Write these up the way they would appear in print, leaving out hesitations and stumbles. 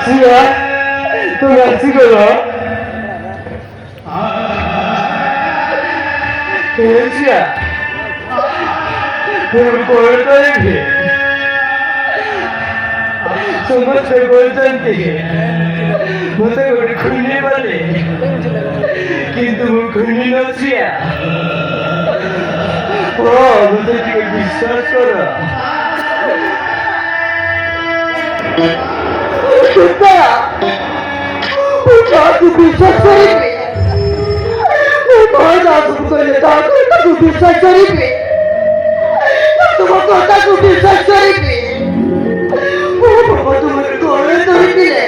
সিয়া তুমি আসছি গেল সিয়া তুমি করে তৈরি সমস্ত বলতে মতো করে খুঁজে বলে কিন্তু খুঁজে নছিয়া ও মতো বিশ্বাস করো বিশ্বাস করিবে বিশ্বাস করিবে তোমার কথাকে বিশ্বাস করিবে তোমার করে ধরিলে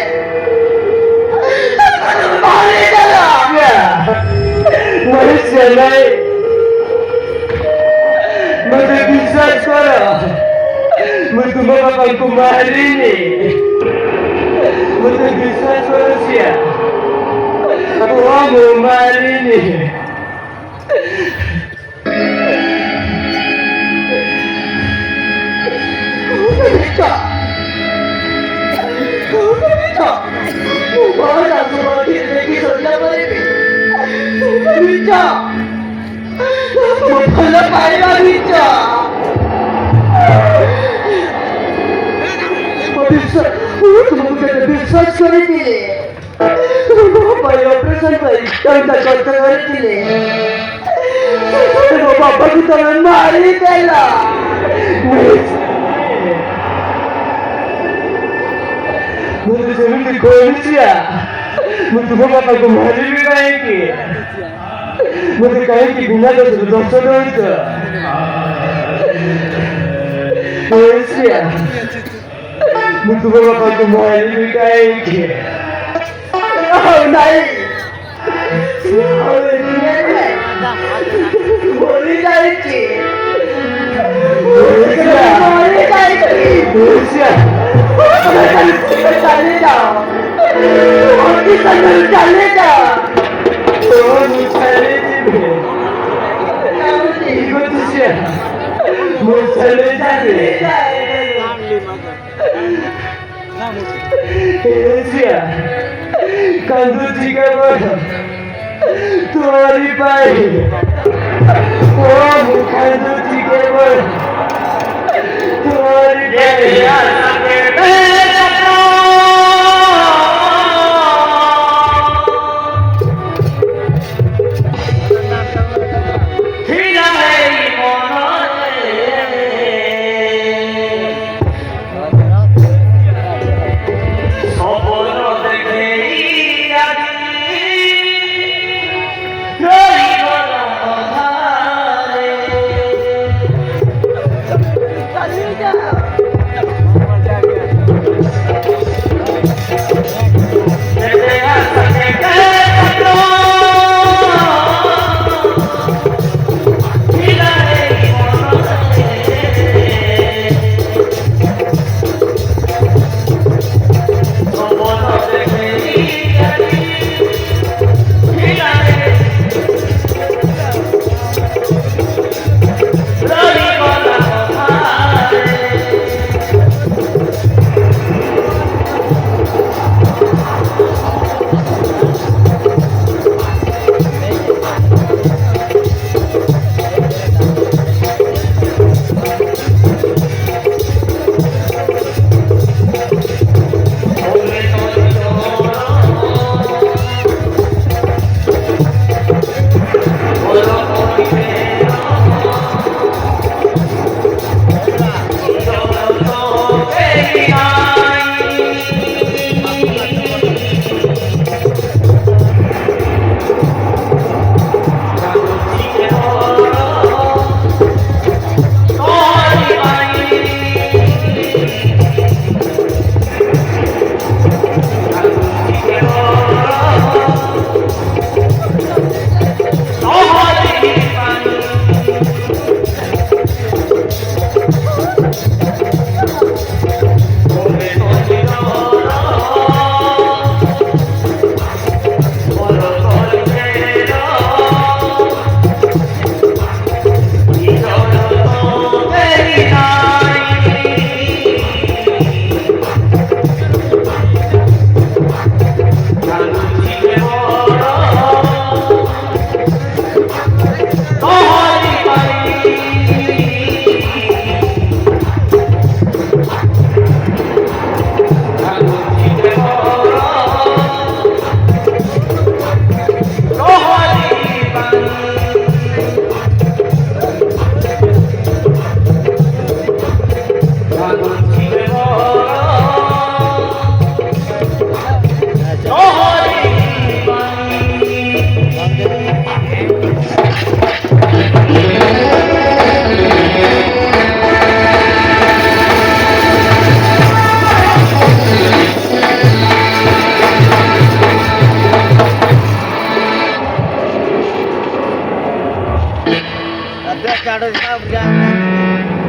মারে গেলাম মরে নাই मुझे विश्वास करो मैं तुम्हारे पापा को मारी नहीं मुझे विश्वास करो सिया वो मारी नहीं বিশ্বাস করে দিলে অপারেশন করে করতে করে দিলে বাবাকে তুমি মারি দিলা मुझे जमीन की खोल दिया मुझे तुम्हारे पापा को मारी भी कहेंगे मुझे कहें कि बिना तो दोस्तों दोस्त मुझे तुम्हारे पापा को मारी भी कहेंगे नहीं बोली जाएगी बोली जाएगी चले जाओ चले जाओ चले जाए कंदू जी का तुम्हारी पाई ओ कंदू जी के तुम्हारी